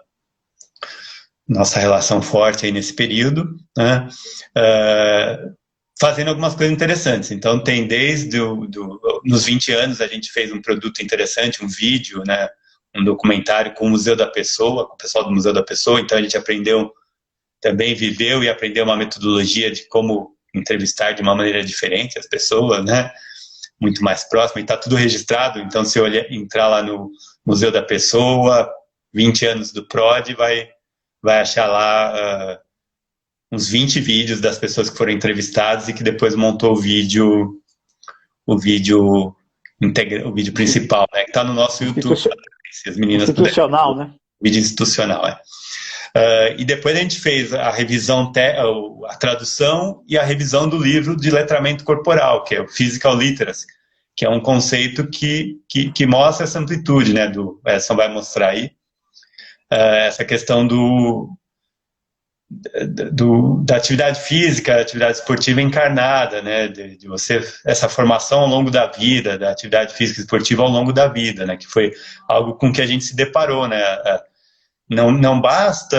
relação forte aí nesse período, né, fazendo algumas coisas interessantes. Então tem desde nos 20 anos a gente fez um produto interessante, um vídeo, né, um documentário com o Museu da Pessoa, com o pessoal do Museu da Pessoa. Então a gente viveu e aprendeu uma metodologia de como entrevistar de uma maneira diferente as pessoas, né, muito mais próxima, e está tudo registrado. Então se entrar lá no Museu da Pessoa, 20 anos do PROD, vai achar lá uns 20 vídeos das pessoas que foram entrevistadas e que depois montou o vídeo principal, né, que está no nosso YouTube. Se as meninas institucional, né? Vídeo institucional, e depois a gente fez a revisão, a tradução e a revisão do livro de letramento corporal, que é o Physical Literacy, que é um conceito que mostra essa amplitude, né, Edson vai mostrar aí, essa questão da atividade física, atividade esportiva encarnada, né, de você, essa formação ao longo da vida, da atividade física e esportiva ao longo da vida, né, que foi algo com que a gente se deparou, né, não basta,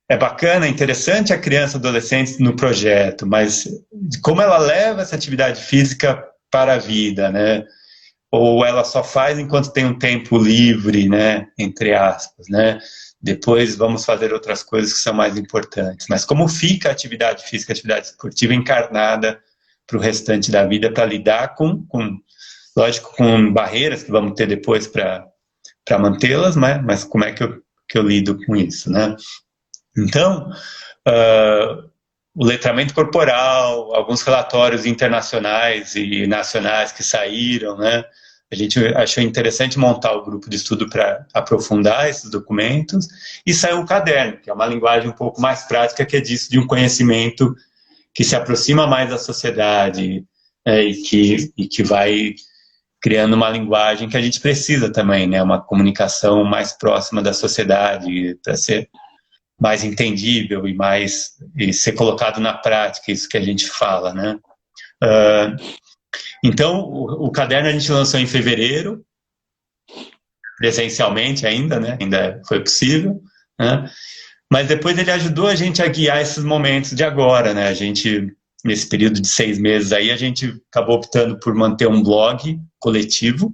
é bacana, é interessante a criança e adolescente no projeto, mas como ela leva essa atividade física para a vida, né, ou ela só faz enquanto tem um tempo livre, né, entre aspas, né? Depois vamos fazer outras coisas que são mais importantes. Mas como fica a atividade física, a atividade esportiva encarnada para o restante da vida, para lidar lógico, com barreiras que vamos ter depois para mantê-las, né? Mas como é que eu lido com isso, né? Então, o letramento corporal, alguns relatórios internacionais e nacionais que saíram, né? A gente achou interessante montar o grupo de estudo para aprofundar esses documentos, e saiu um caderno, que é uma linguagem um pouco mais prática, que é disso, de um conhecimento que se aproxima mais da sociedade, e que vai criando uma linguagem que a gente precisa também, né? Uma comunicação mais próxima da sociedade, para ser mais entendível e ser colocado na prática, isso que a gente fala, né? Então, o caderno a gente lançou em fevereiro, presencialmente ainda, né? Ainda foi possível, né? Mas depois ele ajudou a gente a guiar esses momentos de agora, né? A gente, nesse período de 6 meses aí, a gente acabou optando por manter um blog coletivo,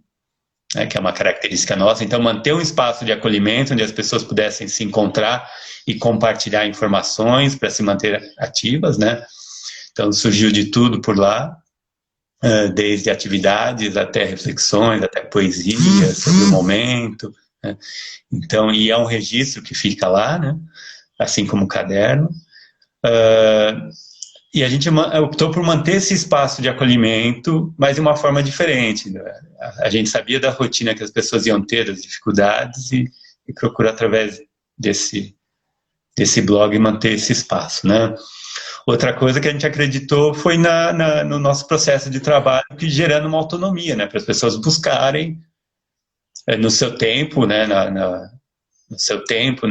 né, que é uma característica nossa. Então, manter um espaço de acolhimento onde as pessoas pudessem se encontrar e compartilhar informações para se manter ativas, né? Então, surgiu de tudo por lá, desde atividades até reflexões, até poesia sobre o momento, né? Então, e é um registro que fica lá, né? Assim como o caderno. E a gente optou por manter esse espaço de acolhimento, mas de uma forma diferente, né? A gente sabia da rotina que as pessoas iam ter, das dificuldades, e procura através desse blog manter esse espaço, né? Outra coisa que a gente acreditou foi no nosso processo de trabalho, que gerando uma autonomia, né, para as pessoas buscarem no seu tempo, né, no seu tempo,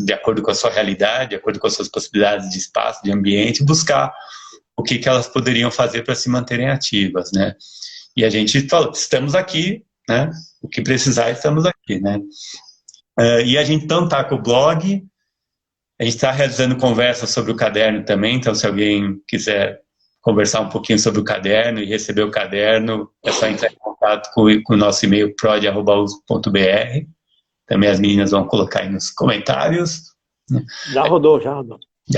de acordo com a sua realidade, de acordo com as suas possibilidades de espaço, de ambiente, buscar o que elas poderiam fazer para se manterem ativas, né? E a gente falou, estamos aqui, né? O que precisar, estamos aqui, né? E a gente então está com o blog. A gente está realizando conversas sobre o caderno também, então se alguém quiser conversar um pouquinho sobre o caderno e receber o caderno, é só entrar em contato com o nosso e-mail prod@usp.br. Também as meninas vão colocar aí nos comentários. Já rodou. Já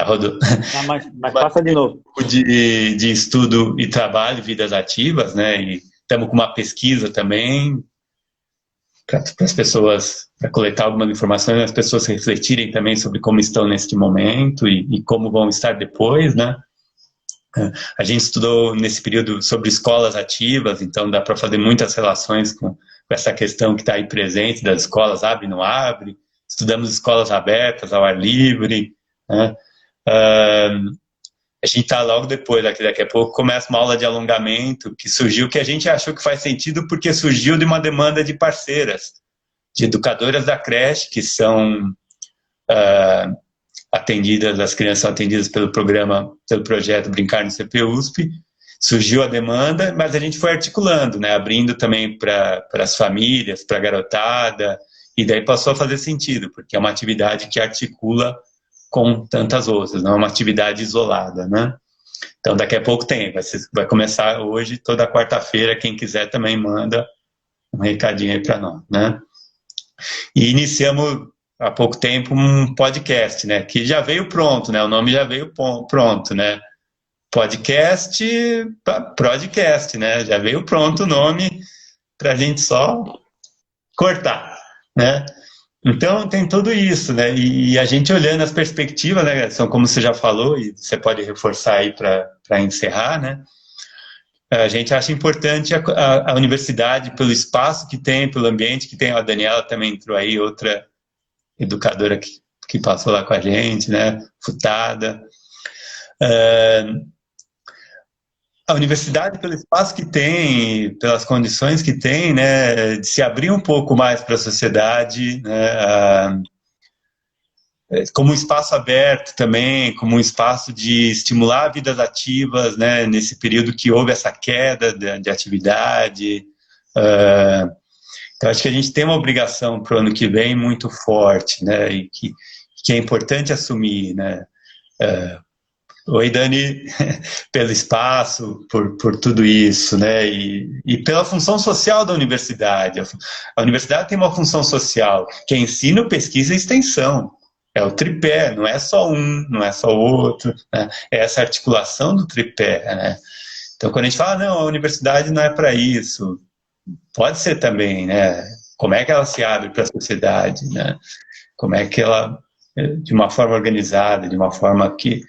rodou. Mas passa de novo. De estudo e trabalho, vidas ativas, né? E estamos com uma pesquisa também, para as pessoas, para coletar algumas informações, as pessoas refletirem também sobre como estão neste momento e como vão estar depois, né? A gente estudou nesse período sobre escolas ativas, então dá para fazer muitas relações com essa questão que está aí presente das escolas, abre, não abre. Estudamos escolas abertas, ao ar livre, né? A gente está logo depois, daqui a pouco começa uma aula de alongamento que surgiu, que a gente achou que faz sentido porque surgiu de uma demanda de parceiras, de educadoras da creche, que são atendidas, as crianças são atendidas pelo projeto Brincar no CPUSP. Surgiu a demanda, mas a gente foi articulando, né, abrindo também para as famílias, para a garotada, e daí passou a fazer sentido, porque é uma atividade que articula com tantas outras, não é uma atividade isolada, né? Então, daqui a pouco vai começar hoje, toda quarta-feira, quem quiser também manda um recadinho aí para nós, né? E iniciamos há pouco tempo um podcast, né? Que já veio pronto, né? O nome já veio pronto, né? Podcast, né? Já veio pronto o nome para a gente só cortar, né? Então, tem tudo isso, né? E a gente olhando as perspectivas, né, são como você já falou, e você pode reforçar aí para encerrar, né? A gente acha importante a universidade, pelo espaço que tem, pelo ambiente que tem. A Daniela também entrou aí, outra educadora que passou lá com a gente, né? Futada. A universidade, pelo espaço que tem, pelas condições que tem, né, de se abrir um pouco mais para a sociedade, né, como um espaço aberto também, como um espaço de estimular vidas ativas, né, nesse período que houve essa queda de atividade. Então, acho que a gente tem uma obrigação para o ano que vem muito forte, né, e que é importante assumir, né, Oi, Dani, pelo espaço, por tudo isso, né? E pela função social da universidade. A universidade tem uma função social, que é ensino, pesquisa e extensão. É o tripé, não é só um, não é só o outro, né? É essa articulação do tripé, né? Então, quando a gente fala, não, a universidade não é para isso, pode ser também, né? Como é que ela se abre para a sociedade, né? Como é que ela, de uma forma organizada, de uma forma que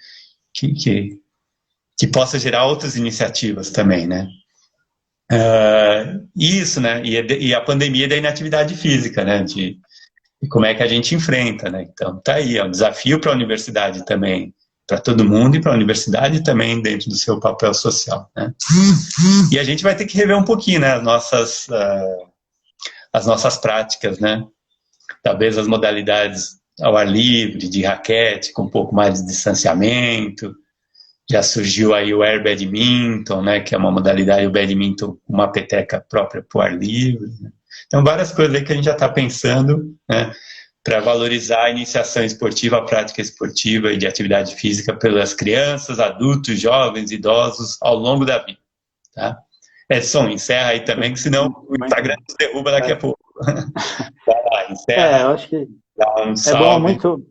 possa gerar outras iniciativas também, né? Isso, né? E a pandemia da inatividade física, né? De como é que a gente enfrenta, né? Então, tá aí, é um desafio para a universidade também, para todo mundo e para a universidade também dentro do seu papel social, né? E a gente vai ter que rever um pouquinho, né? As nossas práticas, né? Talvez as modalidades ao ar livre, de raquete, com um pouco mais de distanciamento. Já surgiu aí o air badminton, né, que é uma modalidade, o badminton, uma peteca própria para o ar livre. Né? Então, várias coisas aí que a gente já está pensando, né, para valorizar a iniciação esportiva, a prática esportiva e de atividade física pelas crianças, adultos, jovens, idosos, ao longo da vida. Tá? Edson, encerra aí também, que senão o Instagram nos derruba daqui a pouco. Vai lá, encerra. Eu acho que dá um é salve. bom,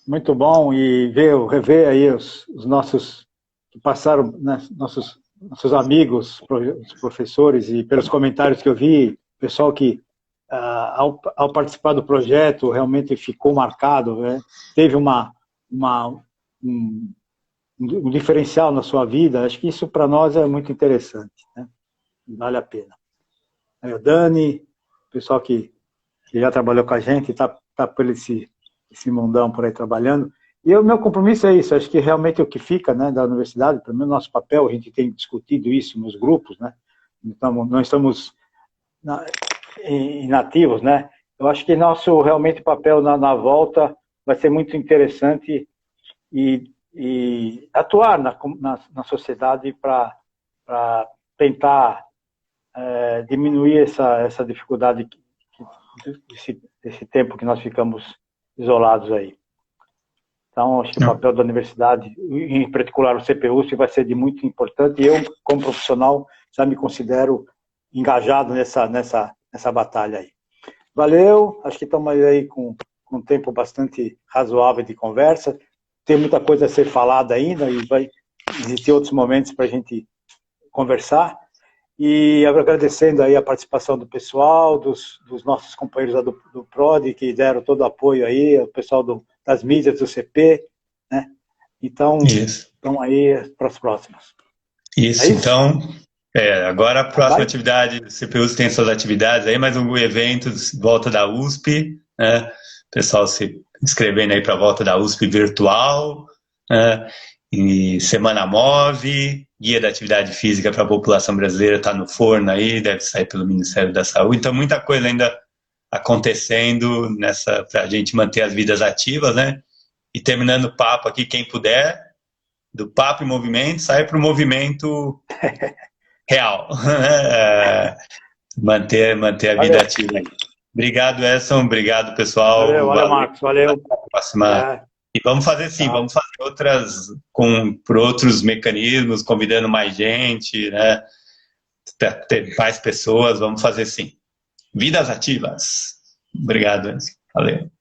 muito bom, e rever aí os nossos que passaram, né, nossos amigos, os professores, e pelos comentários que eu vi, pessoal que, ao participar do projeto, realmente ficou marcado, né? Teve um diferencial na sua vida. Acho que isso para nós é muito interessante, né? Vale a pena. Aí, o Dani, o pessoal que já trabalhou com a gente, está por esse mundão por aí trabalhando. E o meu compromisso é isso, acho que realmente o que fica, né, da universidade, pelo menos nosso papel, a gente tem discutido isso nos grupos, né? Então, não estamos inativos, né? Eu acho que nosso realmente papel na volta vai ser muito interessante e atuar na sociedade para tentar diminuir essa dificuldade desse tempo que nós ficamos isolados aí. Então, acho que o papel da universidade, em particular o CPUSP, vai ser de muito importante, e eu, como profissional, já me considero engajado nessa batalha aí. Valeu, acho que estamos aí com um tempo bastante razoável de conversa, tem muita coisa a ser falada ainda, e vai existir outros momentos para a gente conversar. E agradecendo aí a participação do pessoal, dos nossos companheiros do PROD, que deram todo o apoio aí, o pessoal das mídias do CP, né? Então, estão aí para as próximas. Isso, então, agora a próxima atividade, o CPUs tem suas atividades aí, mais um evento, volta da USP, né? O pessoal se inscrevendo aí para a volta da USP virtual, né? E Semana Move, Guia da Atividade Física para a População Brasileira está no forno aí, deve sair pelo Ministério da Saúde. Então, muita coisa ainda acontecendo para a gente manter as vidas ativas, né? E terminando o papo aqui, quem puder, do papo em movimento, sai para o movimento real. Manter a vida ativa aí. Obrigado, Edson. Obrigado, pessoal. Valeu, Marcos. Valeu. Até a próxima. E vamos fazer sim, vamos fazer outras por outros mecanismos, convidando mais gente, né? Ter mais pessoas, vamos fazer sim. Vidas ativas. Obrigado, Enzo. Valeu.